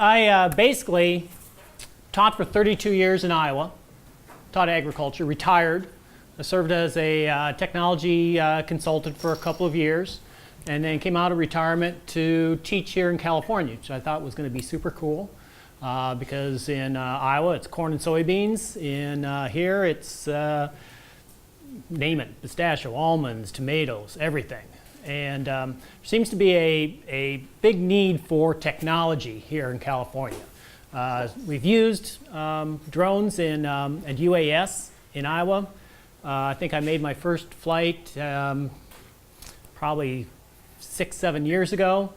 I basically taught for 32 years in Iowa, taught agriculture, retired. I served as a technology consultant for a couple of years, and then came out of retirement to teach here in California, which I thought was going to be super cool because in Iowa it's corn and soybeans. In here it's, name it, pistachio, almonds, tomatoes, everything. And there seems to be a big need for technology here in California. We've used drones and UAS in Iowa. I think I made my first flight probably 6-7 years ago.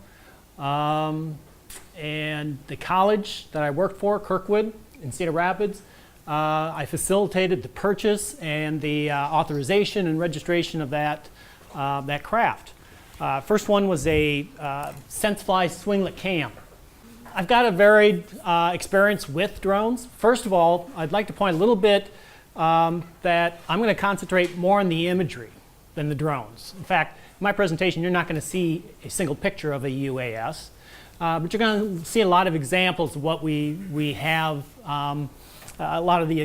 And the college that I worked for, Kirkwood in Cedar Rapids, I facilitated the purchase and the authorization and registration of that craft. First one was a SenseFly swinglet cam. I've got a varied experience with drones. First of all, I'd like to point a little bit that I'm going to concentrate more on the imagery than the drones. In fact, in my presentation, you're not going to see a single picture of a UAS, but you're going to see a lot of examples of what we have, a lot of the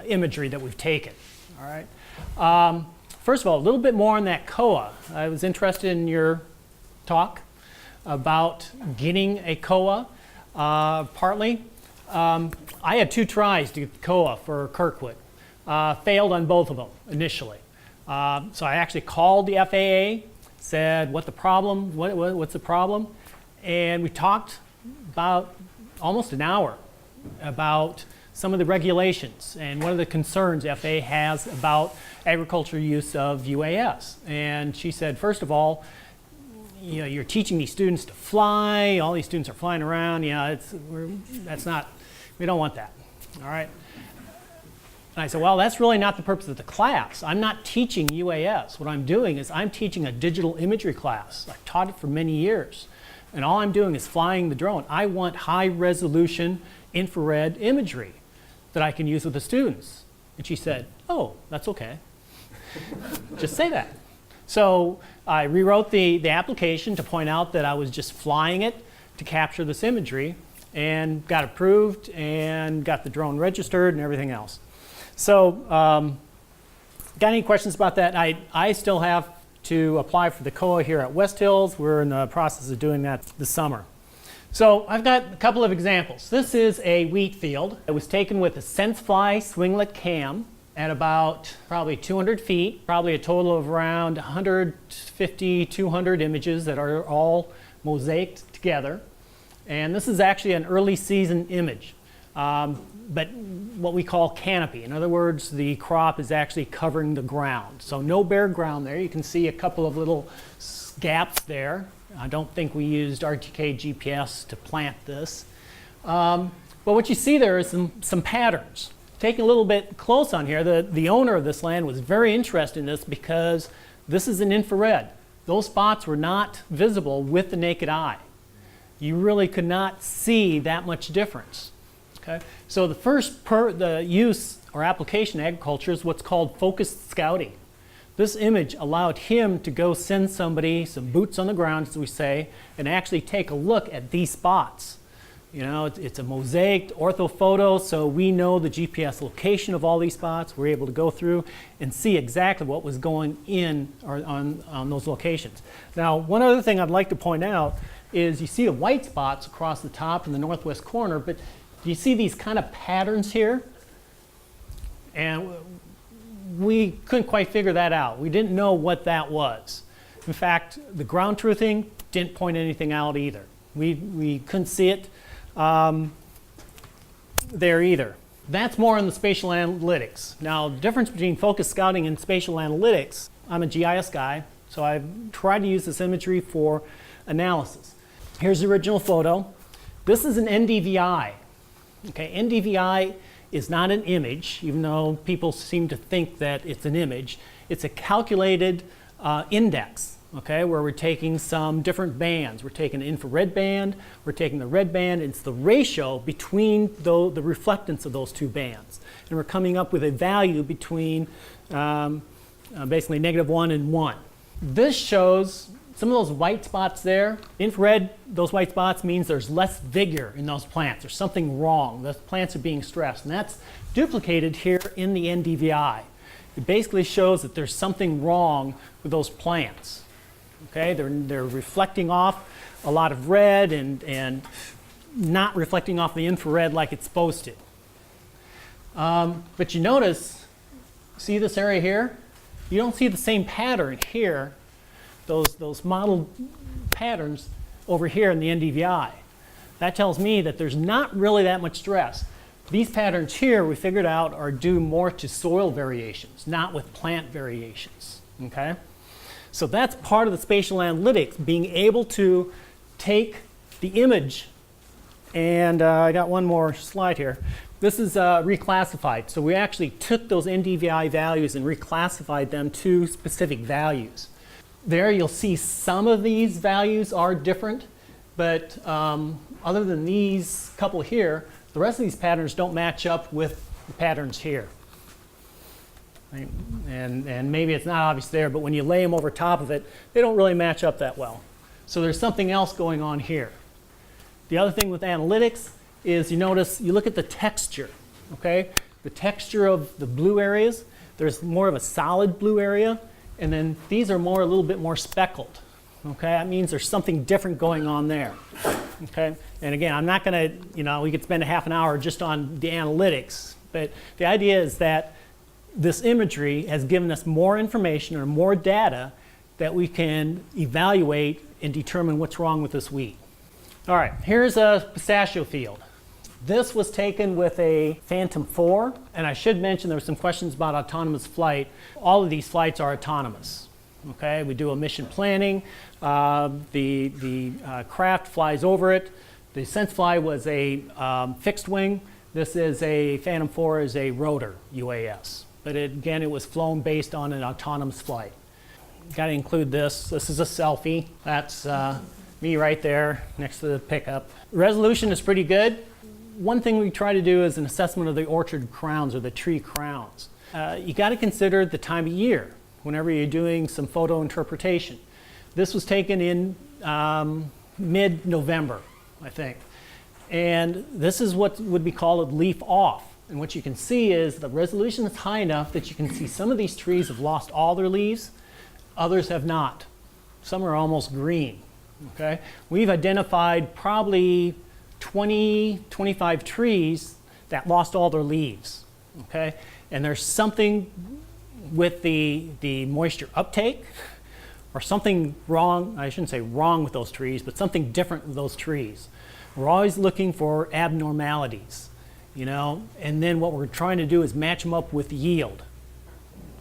imagery that we've taken. All right. First of all, a little bit more on that COA. I was interested in your talk about getting a COA, partly. I had 2 tries to get the COA for Kirkwood. Failed on both of them initially. So I actually called the FAA, said what's the problem, what's the problem? And we talked about almost an hour about some of the regulations and what are the concerns the FAA has about agriculture use of UAS. And she said, first of all, you know, you're teaching these students to fly, all these students are flying around, you know, we don't want that, all right? And I said, well, that's really not the purpose of the class. I'm not teaching UAS. What I'm doing is I'm teaching a digital imagery class. I've taught it for many years. And all I'm doing is flying the drone. I want high resolution infrared imagery that I can use with the students. And she said, oh, that's okay. Just say that. So I rewrote the application to point out that I was just flying it to capture this imagery, and got approved and got the drone registered and everything else. So got any questions about that? I still have to apply for the COA here at West Hills. We're in the process of doing that this summer. So I've got a couple of examples. This is a wheat field. It was taken with a SenseFly swinglet cam at about probably 200 feet, probably a total of around 150, 200 images that are all mosaiced together. And this is actually an early season image, but what we call canopy. In other words, the crop is actually covering the ground. So no bare ground there. You can see a couple of little gaps there. I don't think we used RTK GPS to plant this. But what you see there is some patterns. Taking a little bit close on here, the owner of this land was very interested in this because this is an infrared. Those spots were not visible with the naked eye. You really could not see that much difference. Okay? So the first the use or application in agriculture is what's called focused scouting. This image allowed him to go send somebody some boots on the ground, as we say, and actually take a look at these spots. You know, it's a mosaic orthophoto, so we know the GPS location of all these spots. We're able to go through and see exactly what was going in or on those locations. Now, one other thing I'd like to point out is you see the white spots across the top in the northwest corner, but do you see these kind of patterns here? And we couldn't quite figure that out. We didn't know what that was. In fact, the ground truthing didn't point anything out either. We couldn't see it there either. That's more on the spatial analytics. Now, the difference between focused scouting and spatial analytics, I'm a GIS guy, so I've tried to use this imagery for analysis. Here's the original photo. This is an NDVI. Okay, NDVI is not an image, even though people seem to think that it's an image. It's a calculated index, okay, where we're taking some different bands. We're taking the infrared band, we're taking the red band. It's the ratio between the reflectance of those two bands. And we're coming up with a value between basically -1 and 1. This shows some of those white spots there, infrared, those white spots means there's less vigor in those plants. There's something wrong. Those plants are being stressed. And that's duplicated here in the NDVI. It basically shows that there's something wrong with those plants. Okay, they're reflecting off a lot of red and not reflecting off the infrared like it's supposed to. But you notice, see this area here? You don't see the same pattern here, those model patterns over here in the NDVI. That tells me that there's not really that much stress. These patterns here, we figured out, are due more to soil variations, not with plant variations, okay? So that's part of the spatial analytics, being able to take the image, and I got one more slide here. This is reclassified. So we actually took those NDVI values and reclassified them to specific values. There you'll see some of these values are different, but other than these couple here, the rest of these patterns don't match up with the patterns here. Right? And maybe it's not obvious there, but when you lay them over top of it, they don't really match up that well. So there's something else going on here. The other thing with analytics is you notice, you look at the texture, okay? The texture of the blue areas, there's more of a solid blue area, and then these are a little bit more speckled, okay? That means there's something different going on there, okay? And again, I'm not gonna, we could spend a half an hour just on the analytics, but the idea is that this imagery has given us more information or more data that we can evaluate and determine what's wrong with this weed. All right, here's a pistachio field. This was taken with a Phantom 4, and I should mention there were some questions about autonomous flight. All of these flights are autonomous. Okay, we do a mission planning. The craft flies over it. The SenseFly was a fixed wing. This is a Phantom 4 is a rotor UAS, but again, it was flown based on an autonomous flight. Got to include this. This is a selfie. That's me right there next to the pickup. Resolution is pretty good. One thing we try to do is an assessment of the orchard crowns or the tree crowns. You got to consider the time of year whenever you're doing some photo interpretation. This was taken in mid-November, I think. And this is what would be called a leaf off. And what you can see is the resolution is high enough that you can see some of these trees have lost all their leaves, others have not. Some are almost green. Okay? We've identified probably 20, 25 trees that lost all their leaves. Okay? And there's something with the moisture uptake or something wrong, I shouldn't say wrong with those trees, but something different with those trees. We're always looking for abnormalities, and then what we're trying to do is match them up with yield.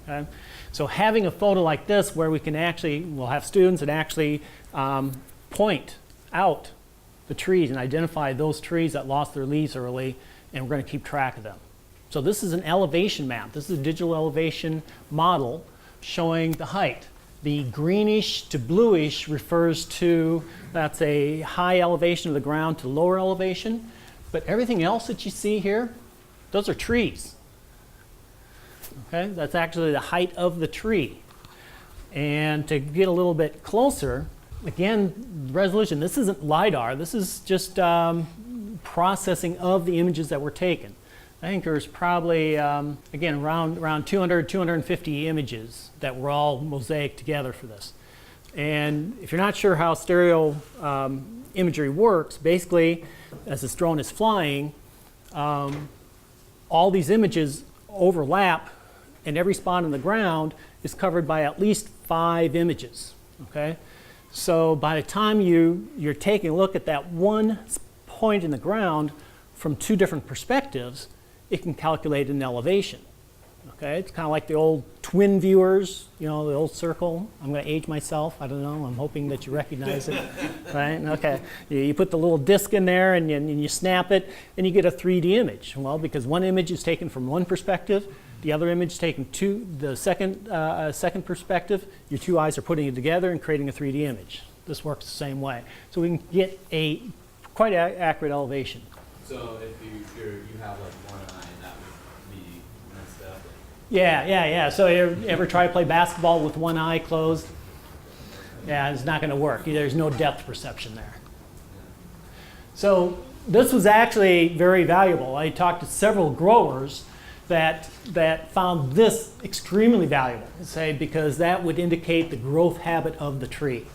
Okay? So having a photo like this where we can we'll have students that actually point out the trees and identify those trees that lost their leaves early, and we're going to keep track of them. So this is an elevation map. This is a digital elevation model showing the height. The greenish to bluish refers to, that's a high elevation of the ground to lower elevation, but everything else that you see here, those are trees. Okay, that's actually the height of the tree. And to get a little bit closer, again, resolution, this isn't LiDAR, this is just processing of the images that were taken. I think there's probably, again, around 200, 250 images that were all mosaic together for this. And if you're not sure how stereo imagery works, basically, as this drone is flying, all these images overlap, and every spot on the ground is covered by at least 5 images. Okay? So by the time you're taking a look at that one point in the ground from 2 different perspectives, it can calculate an elevation. Okay, it's kind of like the old twin viewers, the old circle. I'm going to age myself. I don't know. I'm hoping that you recognize it, right? Okay, you put the little disc in there and you snap it, and you get a 3D image. Well, because one image is taken from one perspective, the other image is taken the second perspective. Your 2 eyes are putting it together and creating a 3D image. This works the same way, so we can get a quite accurate elevation. So if you have like one eye, that would be messed up. Yeah. So you ever try to play basketball with one eye closed? Yeah, it's not going to work. There's no depth perception there. So this was actually very valuable. I talked to several growers that found this extremely valuable, say, because that would indicate the growth habit of the tree.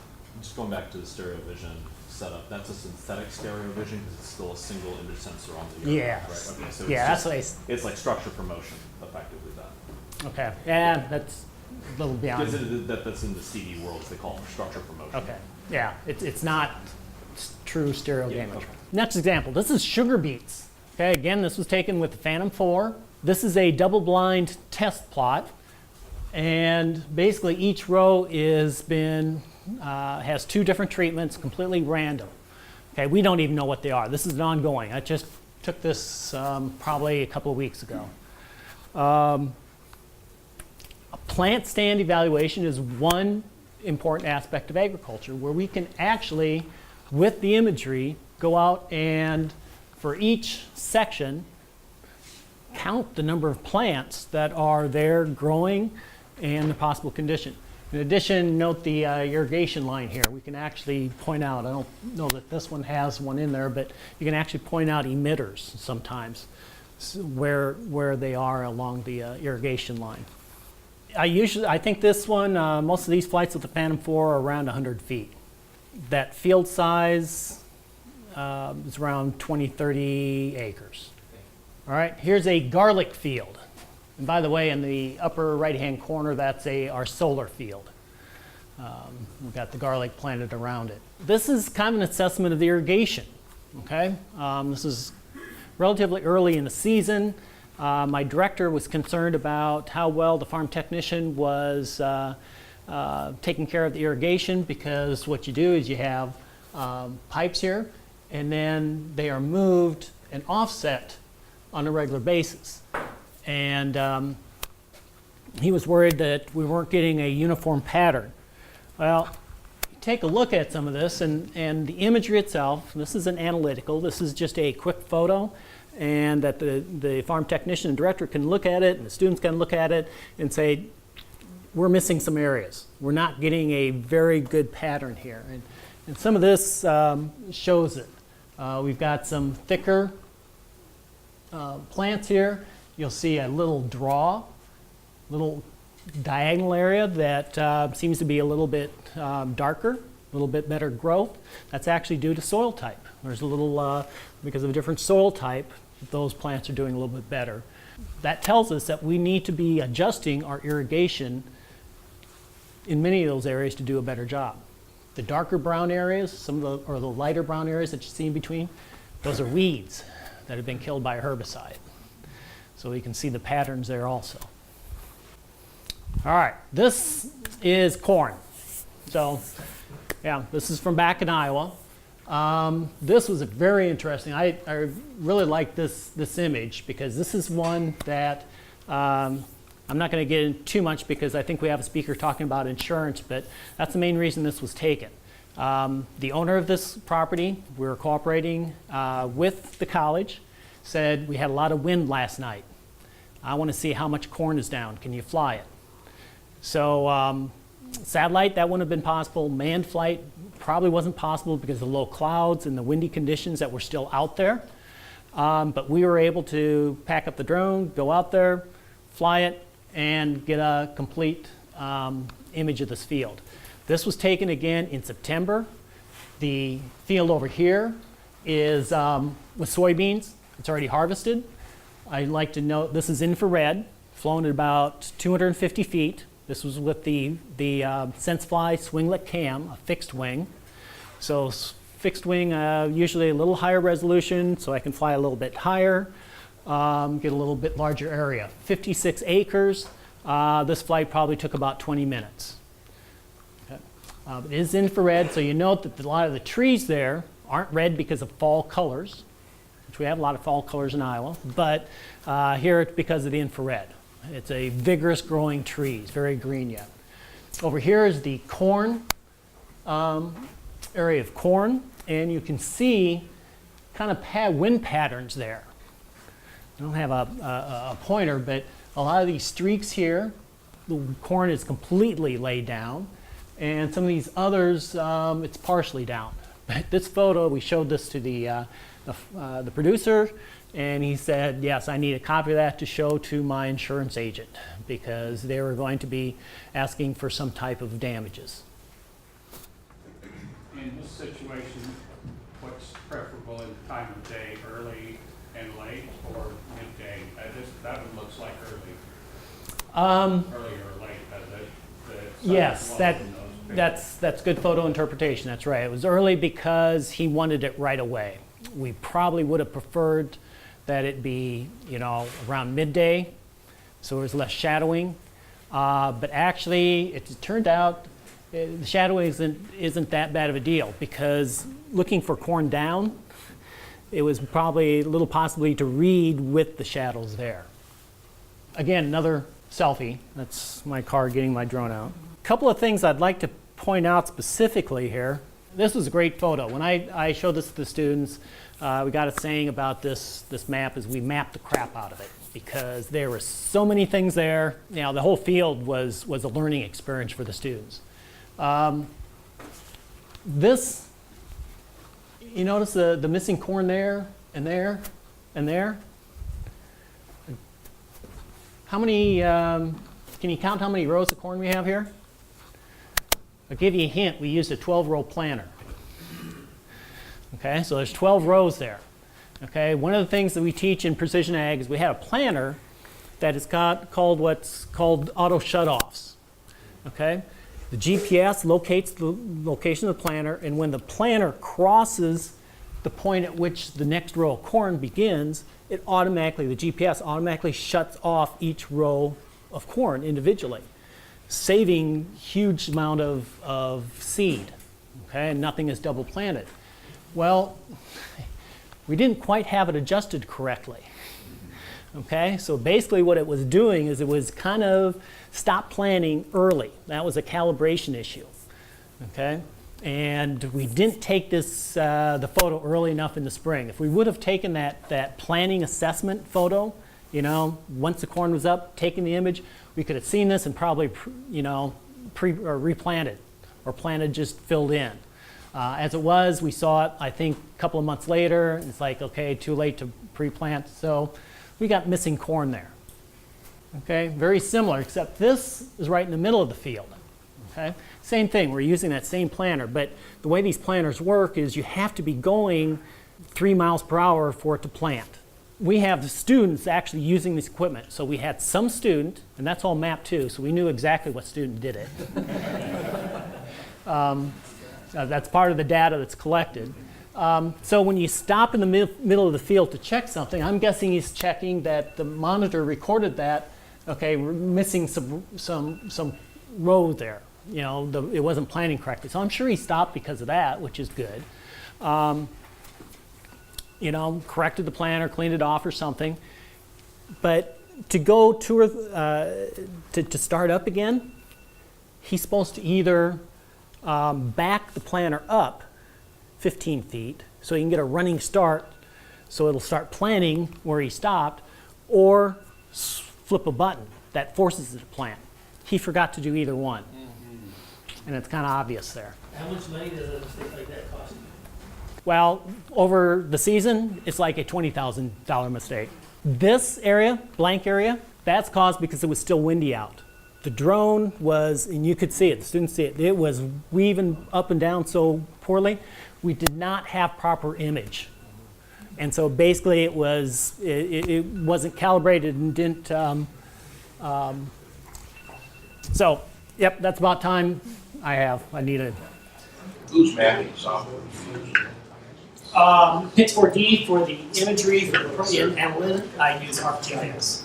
Just going back to the stereo vision setup, that's a synthetic stereo vision because it's still a single image sensor on the ear. Yes. Right? Okay, so Yeah, it's, that's just, what it's like structure promotion, effectively done. okay. Yeah, that's a little beyond. Because that's in the CD world, they call it structure promotion. Okay. Yeah, it's not true stereo Yeah, damage. okay. Next example, this is sugar beets. Okay, again, this was taken with the Phantom 4. This is a double-blind test plot, and basically each row has 2 different treatments, completely random. Okay, we don't even know what they are. This is an ongoing. I just took this probably a couple of weeks ago. A plant stand evaluation is one important aspect of agriculture where we can actually, with the imagery, go out and for each section, count the number of plants that are there growing and the possible condition. In addition, note the irrigation line here. We can actually point out, I don't know that this one has one in there, but you can actually point out emitters sometimes where they are along the irrigation line. I think this one, most of these flights with the Phantom 4 are around 100 feet. That field size is around 20, 30 acres. All right, here's a garlic field. And by the way, in the upper right-hand corner, that's our solar field. We've got the garlic planted around it. This is kind of an assessment of the irrigation, okay? This is relatively early in the season. My director was concerned about how well the farm technician was taking care of the irrigation, because what you do is you have pipes here, and then they are moved and offset on a regular basis. And he was worried that we weren't getting a uniform pattern. Well, take a look at some of this, and the imagery itself, this is an analytical, this is just a quick photo, and that the farm technician and director can look at it, and the students can look at it and say, we're missing some areas. We're not getting a very good pattern here. And some of this shows it. We've got some thicker plants here. You'll see a little little diagonal area that seems to be a little bit darker, a little bit better growth. That's actually due to soil type. There's a little, because of a different soil type, those plants are doing a little bit better. That tells us that we need to be adjusting our irrigation in many of those areas to do a better job. The darker brown areas, or the lighter brown areas that you see in between, those are weeds that have been killed by a herbicide. So you can see the patterns there also. All right, this is corn. So, yeah, this is from back in Iowa. This was very interesting. I really like this image, because this is one that I'm not going to get into too much, because I think we have a speaker talking about insurance, but that's the main reason this was taken. The owner of this property, we were cooperating with the college, said we had a lot of wind last night. I want to see how much corn is down. Can you fly it? So satellite, that wouldn't have been possible. Manned flight probably wasn't possible because of the low clouds and the windy conditions that were still out there. But we were able to pack up the drone, go out there, fly it, and get a complete image of this field. This was taken again in September. The field over here is with soybeans. It's already harvested. I'd like to note this is infrared, flown at about 250 feet. This was with the SenseFly Swinglet Cam, a fixed wing. So fixed wing, usually a little higher resolution, so I can fly a little bit higher, get a little bit larger area. 56 acres. This flight probably took about 20 minutes. Okay. It is infrared, so you note that a lot of the trees there aren't red because of fall colors, which we have a lot of fall colors in Iowa, but here it's because of the infrared. It's a vigorous growing tree. It's very green yet. Over here is the corn, area of corn, and you can see kind of wind patterns there. I don't have a pointer, but a lot of these streaks here, the corn is completely laid down, and some of these others, it's partially down. But this photo, we showed this to the producer, and he said, yes, I need a copy of that to show to my insurance agent because they were going to be asking for some type of damages. In this situation, what's preferable in the time of day, early and late, or midday? That one looks like early. Early or late, the Yes, sun's low in those pictures. that's good photo interpretation. That's right. It was early because he wanted it right away. We probably would have preferred that it be, around midday, so there was less shadowing. But actually, it turned out the shadowing isn't that bad of a deal because looking for corn down, it was probably a little possibly to read with the shadows there. Again, another selfie. That's my car getting my drone out. A couple of things I'd like to point out specifically here. This was a great photo. When I showed this to the students, we got a saying about this map is we mapped the crap out of it because there were so many things there. The whole field was a learning experience for the students. This, you notice the missing corn there and there and there? How many, can you count how many rows of corn we have here? I'll give you a hint, we used a 12-row planter. Okay, so there's 12 rows there. Okay, one of the things that we teach in precision ag is we have a planter that is called what's called auto shutoffs. Okay, the GPS locates the location of the planter, and when the planter crosses the point at which the next row of corn begins, the GPS automatically shuts off each row of corn individually, saving huge amount of seed. Okay, and nothing is double planted. Well, we didn't quite have it adjusted correctly. Okay, so basically what it was doing is it was kind of stop planting early. That was a calibration issue. Okay, and we didn't take this the photo early enough in the spring. If we would have taken that planting assessment photo, once the corn was up, taking the image, we could have seen this and probably or replanted or planted just filled in. As it was, we saw it, I think, a couple of months later. It's like, okay, too late to pre-plant. So we got missing corn there. Okay, very similar, except this is right in the middle of the field. Okay, same thing, we're using that same planter, but the way these planters work is you have to be going 3 miles per hour for it to plant. We have the students actually using this equipment. So we had some student, and that's all mapped too, so we knew exactly what student did it. That's part of the data that's collected. So when you stop in the middle of the field to check something, I'm guessing he's checking that the monitor recorded that, okay, we're missing some row there. It wasn't planting correctly. So I'm sure he stopped because of that, which is good. Corrected the planter, cleaned it off or something. But to go to start up again, he's supposed to either back the planter up 15 feet so he can get a running start so it'll start planting where he stopped, or flip a button that forces it to plant. He forgot to do either one. And it's kind of obvious there. How much money does a mistake like that cost you? Well, over the season, it's like a $20,000 mistake. This area, blank area, that's caused because it was still windy out. The drone was, and you could see it, the students see it, it was weaving up and down so poorly, we did not have proper image. And so basically it wasn't calibrated and didn't, so, yep, that's about time I need a. Who's mapping software? Pix4D for the imagery, for the analytic, I use ArcGIS.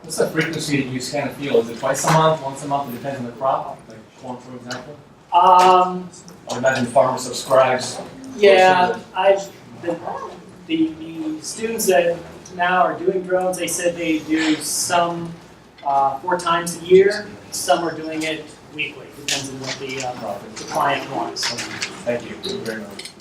What's the frequency that you scan a field? Is it twice a month, once a month? It depends on the crop, like corn, for example? I imagine farmer subscribes. Yeah, the students that now are doing drones, they said they do some 4 times a year. Some are doing it weekly. Depends on what the client wants. Thank you very much.